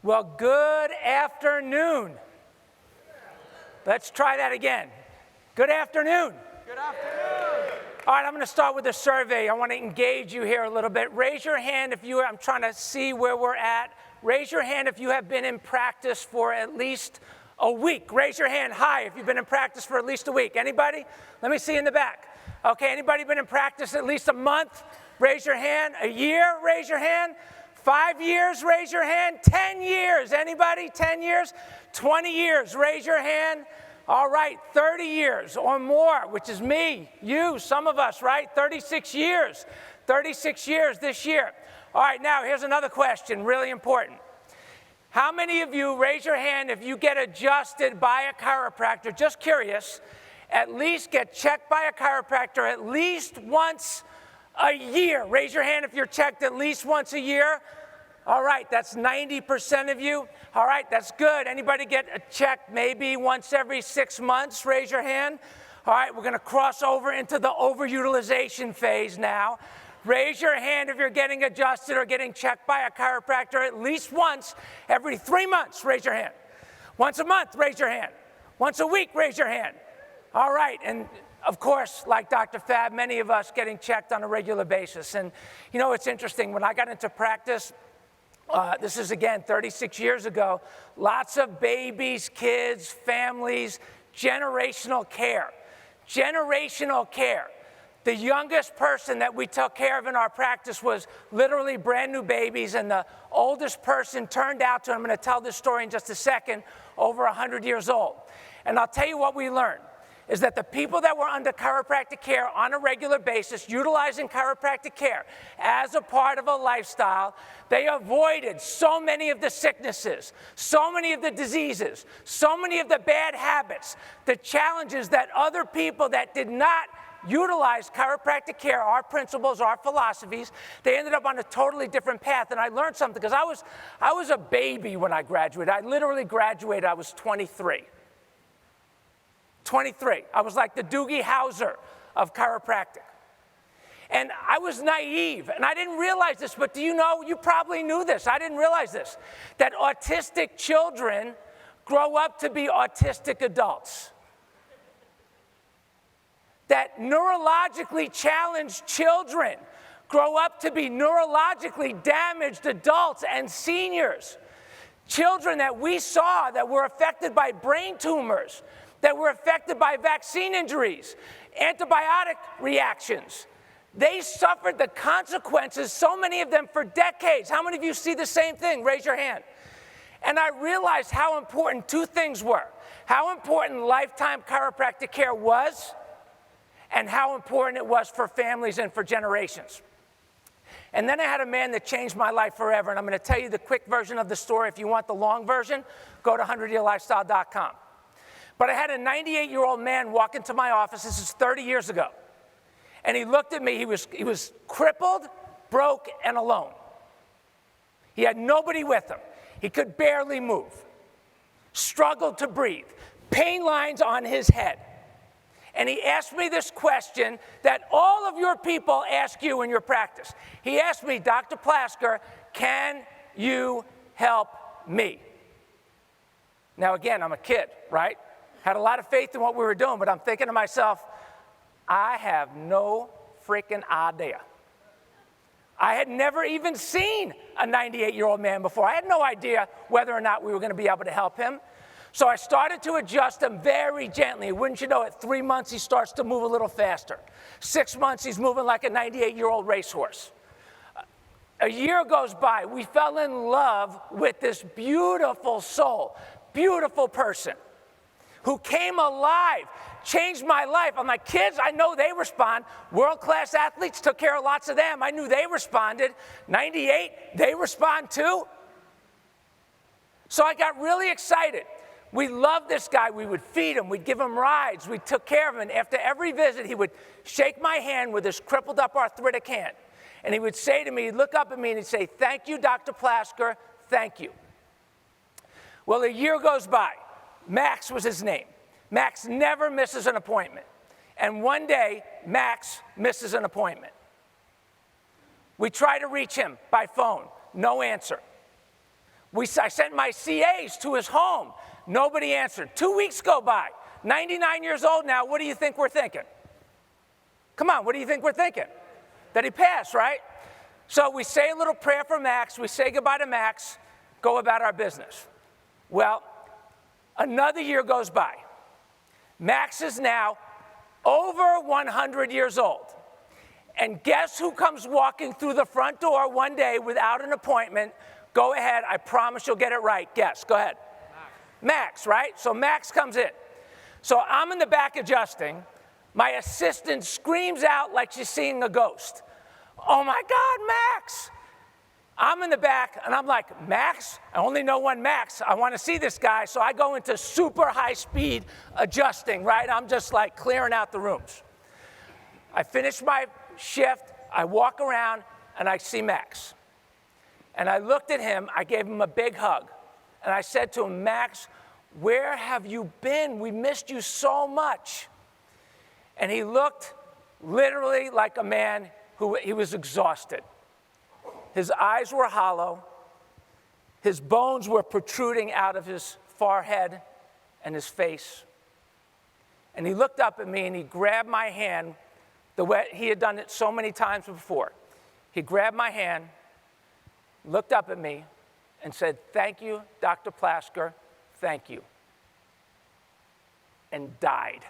Well, good afternoon. Let's try that again. Good afternoon. Good afternoon. All right, I'm going to start with a survey. I want to engage you here a little bit. Raise your hand if you, I'm trying to see where we're at. Raise your hand if you have been in practice for at least a week. Raise your hand high if you've been in practice for at least a week. Anybody? Let me see in the back. Okay, anybody been in practice at least a month? Raise your hand. A year? Raise your hand. 5 years? Raise your hand. 10 years? Anybody? 10 years? 20 years? Raise your hand. All right, 30 years or more, which is me, you, some of us, right? 36 years. 36 years this year. All right, now here's another question, really important. How many of you, raise your hand, if you get adjusted by a chiropractor, just curious, at least get checked by a chiropractor at least once a year? Raise your hand if you're checked at least once a year. All right, that's 90% of you. All right, that's good. Anybody get a check maybe once every 6 months? Raise your hand. All right, we're going to cross over into the overutilization phase now. Raise your hand if you're getting adjusted or getting checked by a chiropractor at least once every 3 months. Raise your hand. Once a month, raise your hand. Once a week, raise your hand. All right, and of course, like Dr. Fab, many of us getting checked on a regular basis. And you know, it's interesting, when I got into practice, this is again 36 years ago, lots of babies, kids, families, generational care. Generational care. The youngest person that we took care of in our practice was literally brand new babies, and the oldest person turned out to, I'm going to tell this story in just a second, over 100 years old. And I'll tell you what we learned, is that the people that were under chiropractic care on a regular basis, utilizing chiropractic care as a part of a lifestyle, they avoided so many of the sicknesses, so many of the diseases, so many of the bad habits, the challenges that other people that did not utilize chiropractic care, our principles, our philosophies, they ended up on a totally different path. And I learned something, because I was a baby when I graduated. I literally graduated, I was 23. 23. I was like the Doogie Howser of chiropractic. And I was naive, and I didn't realize this, but do you know, you probably knew this, I didn't realize this, that autistic children grow up to be autistic adults. That neurologically challenged children grow up to be neurologically damaged adults and seniors. Children that we saw that were affected by brain tumors, that were affected by vaccine injuries, antibiotic reactions. They suffered the consequences, so many of them for decades. How many of you see the same thing? Raise your hand. And I realized how important two things were. How important lifetime chiropractic care was, and how important it was for families and for generations. And then I had a man that changed my life forever, and I'm going to tell you the quick version of the story. If you want the long version, go to 100yearlifestyle.com. But I had a 98-year-old man walk into my office, this is 30 years ago, and he looked at me, he was crippled, broke, and alone. He had nobody with him. He could barely move, struggled to breathe, pain lines on his head. And he asked me this question that all of your people ask you in your practice. He asked me, Dr. Plasker, can you help me? Now again, I'm a kid, right? Had a lot of faith in what we were doing, but I'm thinking to myself, I have no freaking idea. I had never even seen a 98-year-old man before. I had no idea whether or not we were going to be able to help him. So I started to adjust him very gently. Wouldn't you know it, 3 months he starts to move a little faster. 6 months he's moving like a 98-year-old racehorse. A year goes by. We fell in love with this beautiful soul, beautiful person who came alive, changed my life. I'm like, kids, I know they respond. World-class athletes, took care of lots of them. I knew they responded. 98, they respond too. So I got really excited. We loved this guy. We would feed him. We'd give him rides. We took care of him. And after every visit, he would shake my hand with his crippled up arthritic hand. And he would say to me, he'd look up at me and he'd say, thank you, Dr. Plasker, thank you. Well, a year goes by. Max was his name. Max never misses an appointment. And one day, Max misses an appointment. We try to reach him by phone, no answer. I sent my CAs to his home. Nobody answered. 2 weeks go by. 99 years old now. What do you think we're thinking? Come on, what do you think we're thinking? That he passed, right? So we say a little prayer for Max. We say goodbye to Max, go about our business. Well, another year goes by. Max is now over 100 years old. And guess who comes walking through the front door one day without an appointment? Go ahead, I promise you'll get it right. Guess, go ahead. Max, right? So Max comes in. So I'm in the back adjusting. My assistant screams out like she's seeing a ghost. Oh my God, Max! I'm in the back and I'm like, Max? I only know one Max. I want to see this guy. So I go into super high speed adjusting, right? I'm just like clearing out the rooms. I finish my shift, I walk around and I see Max. And I looked at him, I gave him a big hug. And I said to him, Max, where have you been? We missed you so much. And he looked literally like a man he was exhausted. His eyes were hollow. His bones were protruding out of his forehead and his face. And he looked up at me and he grabbed my hand the way he had done it so many times before. He grabbed my hand, looked up at me, and said, thank you, Dr. Plasker, thank you. And died.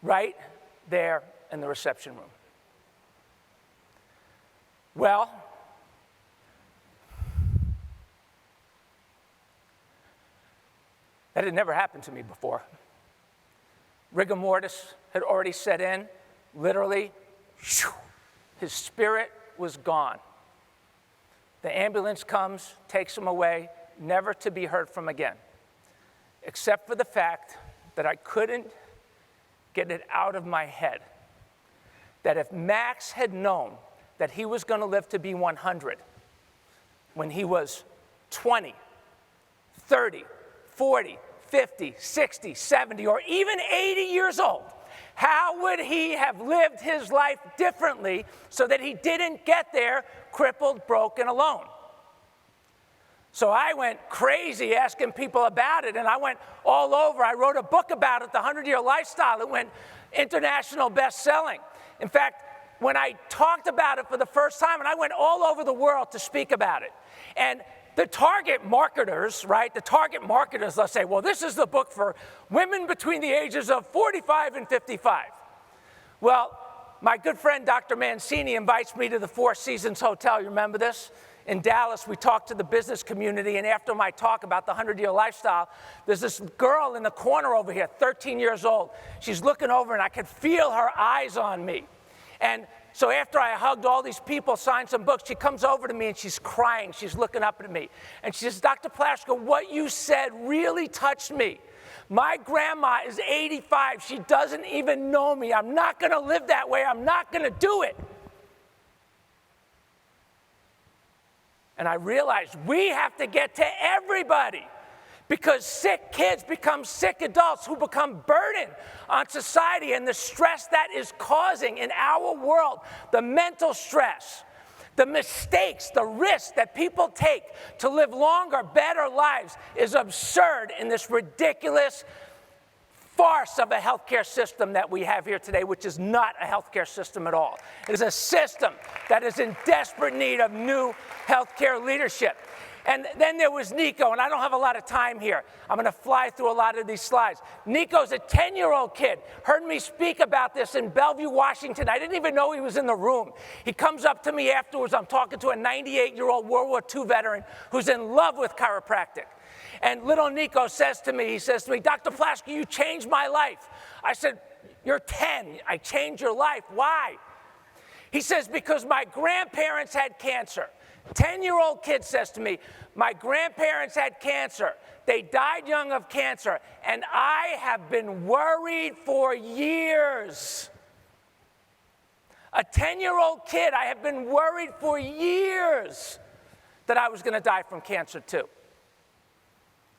Right there in the reception room. Well, that had never happened to me before. Rigor mortis had already set in. Literally, his spirit was gone. The ambulance comes, takes him away, never to be heard from again, except for the fact that I couldn't get it out of my head that if Max had known that he was going to live to be 100 when he was 20, 30, 40, 50, 60, 70, or even 80 years old, how would he have lived his life differently so that he didn't get there crippled, broken, alone? So I went crazy asking people about it, and I went all over. I wrote a book about it, The 100-Year Lifestyle. It went international best-selling. In fact, when I talked about it for the first time, and I went all over the world to speak about it, and the target marketers, right, the target marketers, let's say, well, this is the book for women between the ages of 45 and 55. Well, my good friend Dr. Mancini invites me to the Four Seasons Hotel. You remember this? In Dallas, we talked to the business community, and after my talk about the 100-year lifestyle, there's this girl in the corner over here, 13 years old. She's looking over, and I could feel her eyes on me. And so after I hugged all these people, signed some books, she comes over to me, and she's crying. She's looking up at me. And she says, Dr. Plasker, what you said really touched me. My grandma is 85. She doesn't even know me. I'm not going to live that way. I'm not going to do it. And I realized we have to get to everybody because sick kids become sick adults who become burden on society, and the stress that is causing in our world, the mental stress, the mistakes, the risks that people take to live longer, better lives is absurd in this ridiculous farce of a healthcare system that we have here today, which is not a healthcare system at all. It is a system that is in desperate need of new healthcare leadership. And then there was Nico, and I don't have a lot of time here. I'm going to fly through a lot of these slides. Nico's a 10-year-old kid, heard me speak about this in Bellevue, Washington. I didn't even know he was in the room. He comes up to me afterwards. I'm talking to a 98-year-old World War II veteran who's in love with chiropractic. And little Nico says to me, Dr. Plasker, you changed my life. I said, you're 10. I changed your life. Why? He says, because my grandparents had cancer. 10-year-old kid says to me, my grandparents had cancer. They died young of cancer, and I have been worried for years. A 10-year-old kid, I have been worried for years that I was going to die from cancer too.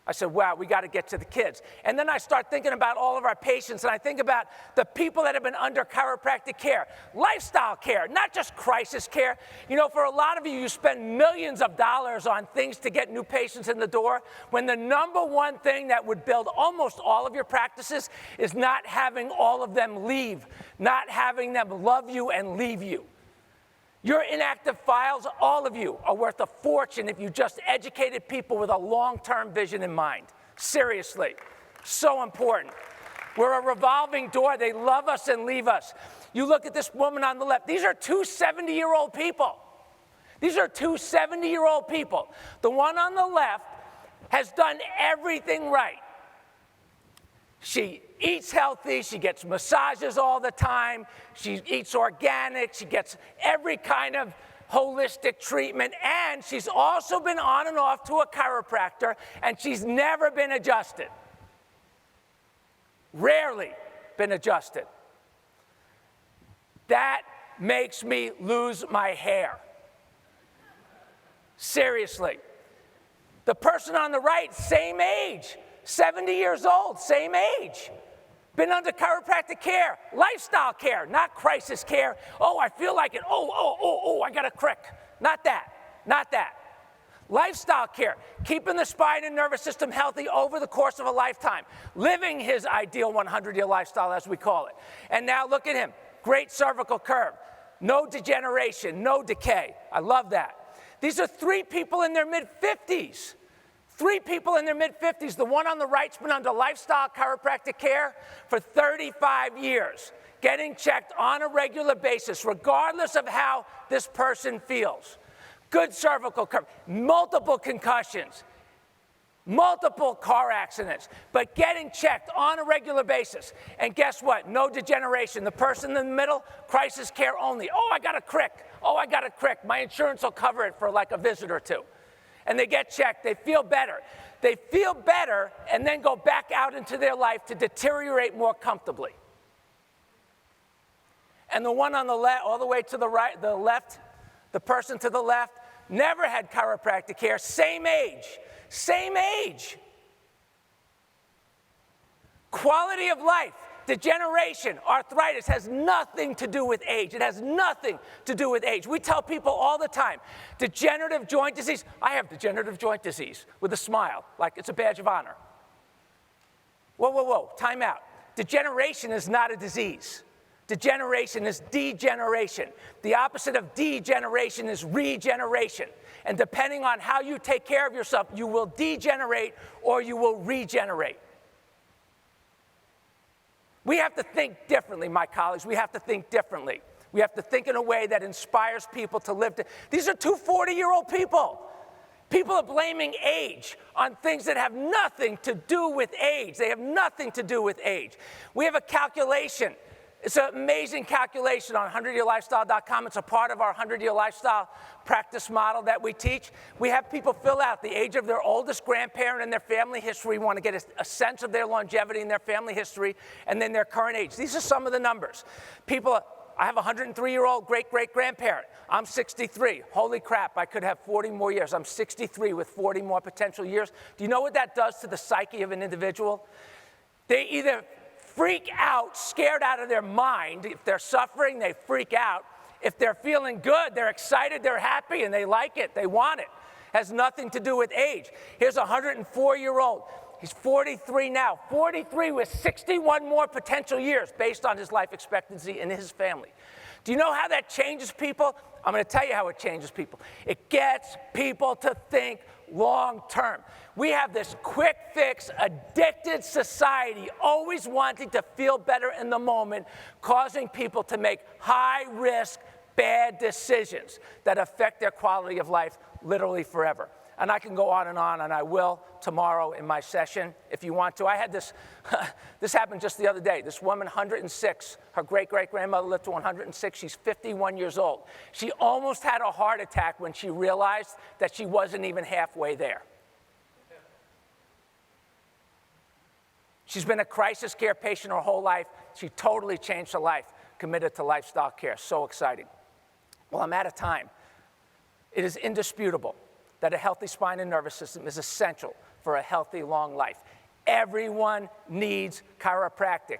I said, wow, we got to get to the kids. And then I start thinking about all of our patients, and I think about the people that have been under chiropractic care, lifestyle care, not just crisis care. You know, for a lot of you, you spend millions of dollars on things to get new patients in the door, when the number one thing that would build almost all of your practices is not having all of them leave, not having them love you and leave you. Your inactive files, all of you, are worth a fortune if you just educated people with a long-term vision in mind. Seriously, so important. We're a revolving door. They love us and leave us. You look at this woman on the left. These are two 70-year-old people. These are two 70-year-old people. The one on the left has done everything right. She eats healthy, she gets massages all the time, she eats organic, she gets every kind of holistic treatment, and she's also been on and off to a chiropractor, and she's never been adjusted. Rarely been adjusted. That makes me lose my hair. Seriously. The person on the right, same age. 70 years old, same age. Been under chiropractic care, lifestyle care, not crisis care. Oh, I feel like it. Oh, I got a crick. Not that, not that. Lifestyle care, keeping the spine and nervous system healthy over the course of a lifetime. Living his ideal 100-year lifestyle, as we call it. And now look at him, great cervical curve. No degeneration, no decay. I love that. These are three people in their mid-50s. Three people in their mid-50s. The one on the right's been under lifestyle chiropractic care for 35 years, getting checked on a regular basis, regardless of how this person feels. Good cervical curve, multiple concussions, multiple car accidents, but getting checked on a regular basis. And guess what? No degeneration. The person in the middle, crisis care only. Oh, I got a crick. Oh, I got a crick. My insurance will cover it for like a visit or two. And they get checked, they feel better. They feel better and then go back out into their life to deteriorate more comfortably. And the one on the left, all the way to the right, the left, the person to the left, never had chiropractic care, same age, same age. Quality of life, degeneration, arthritis has nothing to do with age. It has nothing to do with age. We tell people all the time, degenerative joint disease. I have degenerative joint disease with a smile, like it's a badge of honor. Whoa, time out. Degeneration is not a disease. Degeneration is degeneration. The opposite of degeneration is regeneration. And depending on how you take care of yourself, you will degenerate or you will regenerate. We have to think differently, my colleagues. We have to think differently. We have to think in a way that inspires people to live. These are two 40-year-old people. People are blaming age on things that have nothing to do with age. They have nothing to do with age. We have a calculation. It's an amazing calculation on 100yearlifestyle.com. It's a part of our 100-year lifestyle practice model that we teach. We have people fill out the age of their oldest grandparent and their family history. We want to get a sense of their longevity and their family history, and then their current age. These are some of the numbers. People, I have a 103-year-old great-great-grandparent. I'm 63. Holy crap, I could have 40 more years. I'm 63 with 40 more potential years. Do you know what that does to the psyche of an individual? They either freak out, scared out of their mind. If they're suffering, they freak out. If they're feeling good, they're excited, they're happy, and they like it, they want it. Has nothing to do with age. Here's a 104-year-old. He's 43 now. 43 with 61 more potential years based on his life expectancy and his family. Do you know how that changes people? I'm going to tell you how it changes people. It gets people to think long term. We have this quick fix, addicted society, always wanting to feel better in the moment, causing people to make high risk, bad decisions that affect their quality of life literally forever. And I can go on, and I will tomorrow in my session if you want to. I had this, this happened just the other day. This woman, 106, her great-great-grandmother lived to 106. She's 51 years old. She almost had a heart attack when she realized that she wasn't even halfway there. She's been a crisis care patient her whole life. She totally changed her life, committed to lifestyle care. So exciting. Well, I'm out of time. It is indisputable that a healthy spine and nervous system is essential for a healthy, long life. Everyone needs chiropractic.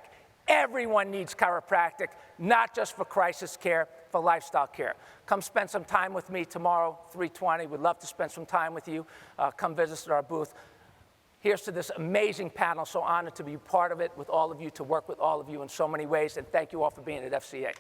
Everyone needs chiropractic, not just for crisis care, for lifestyle care. Come spend some time with me tomorrow, 3:20. We'd love to spend some time with you. Come visit our booth. Here's to this amazing panel. So honored to be part of it with all of you, to work with all of you in so many ways. And thank you all for being at FCA.